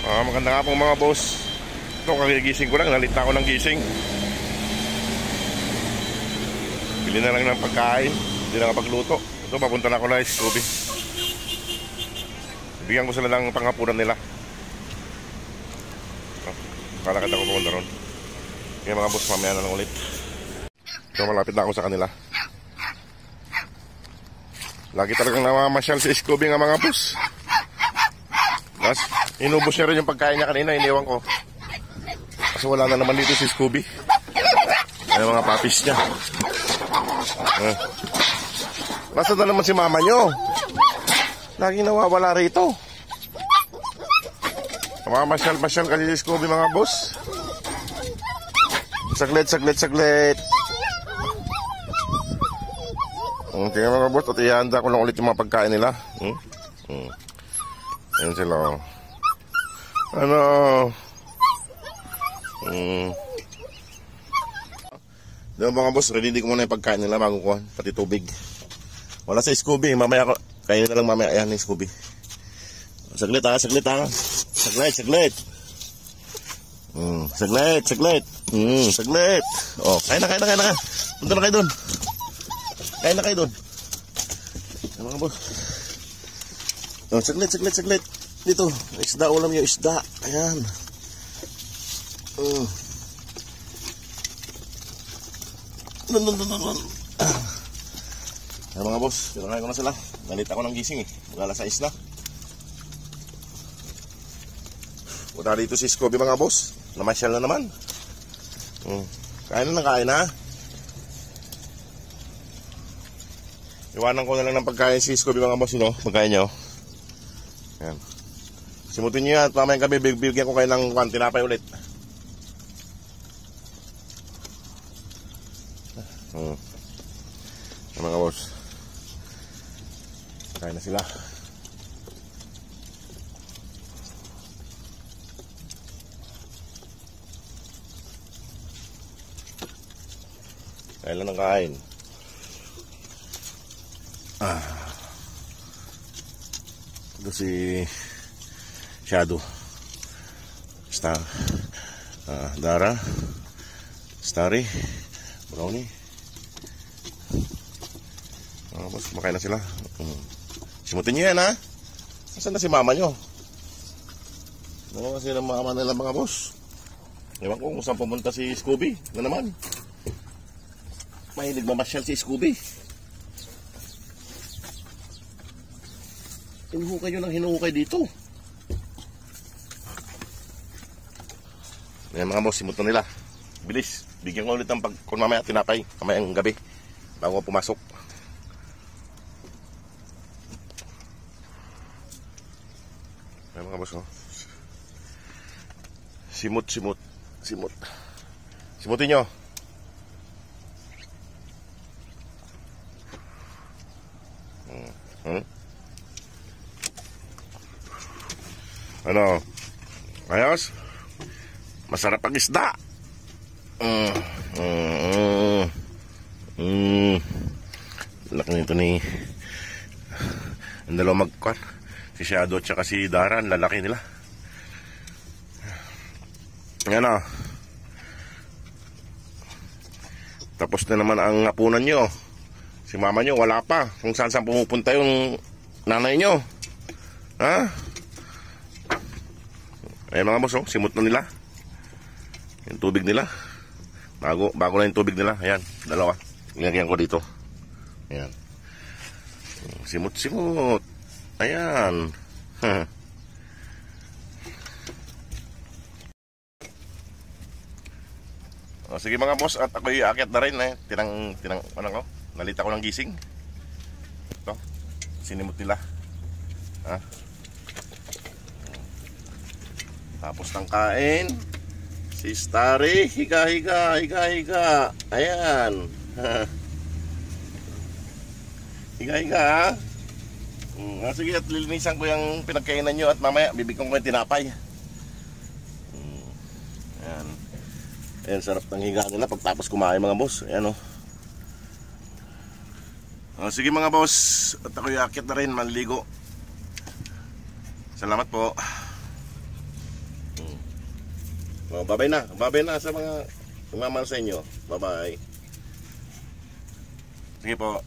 Maganda nga po mga boss. Ito, kagigising ko lang, nalita ko ng gising. Bili na lang ng pagkain, hindi na kapagluto. Ito, papunta na ako na Scooby. Bigyan ko sila ng panghapunan nila. Kalakad ako pumunta ron. Kaya mga boss, mamaya na lang ulit. Ito, malapit na ako sa kanila. Lagi talagang namamasyal si Scooby nga mga boss. Mas, inubos niya rin yung pagkain niya kanina, iniwan ko. Kasi wala na naman dito si Scooby. Ayan mga papis niya. Nasaan na naman si mama nyo? Lagi nawawala rito. Namamasyal-masyal kasi si Scooby mga boss. Saglit. Okay mga boss, at ihanda ko lang ulit yung mga pagkain nila. Ayan sila. Ano? Diba mga boss, ready ko muna yung pagkain nila bago ko, pati tubig. Wala sa Scooby, mamaya ko, kainin na lang mamaya. Ayan ni Scooby. Saglit. Saglit. Saglit. Oh, kain na. Punta na kayo dun. Kain na kayo dun. Ayan mga boss. Oh, saglit. Dito, isda, ulam yung isda. Ayan. Ayan mga boss, pinakain ko na sila. Nalita ko ng gising eh. Magala sa isla. Punta dito si Scooby mga boss. Namasyal na naman. Kain na. Iwanan ko na lang ng pagkain si Scooby mga boss. Pagkain nyo. Ayan. Simutin nyo yan at mamayang kami bigyan ko kayo ng tinapay ulit. Mga boss, kain na sila. Kain lang ng kain. Ito si Shadow, Dara, Starry, Brownie. Boss, kumakain na sila. Simutin nyo yan ha. Nasaan na si mama nyo? Ano kasi ng mama nila mga boss? Ewan ko kung saan pumunta si Scooby na naman. Mahilig mamasyal si Scooby. Hinuhukay nyo ng hinuhukay dito. Ayan mga boss, simutin nila. Bilis, bigyan ko ulit ng kung mamaya tinapay, mamayang gabi bago ko pumasok. Ayan mga boss, oh. Simut. Simutin nyo. Ano? Ayos? Masarap ang isda. Laki nito ni ang dalawang magkwan. Si Shadow at saka si Dara, lalaki nila. Ayan o. Tapos na naman ang hapunan nyo. Si mama nyo wala pa. Kung saan pumupunta yung nanay nyo. Ha? Ayan mga boss, oh, simot na nila. Yung tubig nila. Bago na yung tubig nila. Ayan, dalawa. Ilagyan ko dito. Ayan. Simot. Ayan. O, sige mga boss, at ako'y aakyat na rin eh. Nalita ko ng gising. Ito, sinimot nila. Ha? Tapos ng kain, si Starry, higa. Ayan. Higa. Sige, at lilinisan ko yung pinagkainan nyo at mamaya bibigyan ko yung tinapay. Ayan. Ayan, sarap ng higa nila pagtapos kumain mga boss. Ayan o. Sige mga boss, at ako'y akit na rin, manligo. Salamat po. Oh, babay na. Babay na sa mga mamahal sa inyo. Bye-bye. Sige po.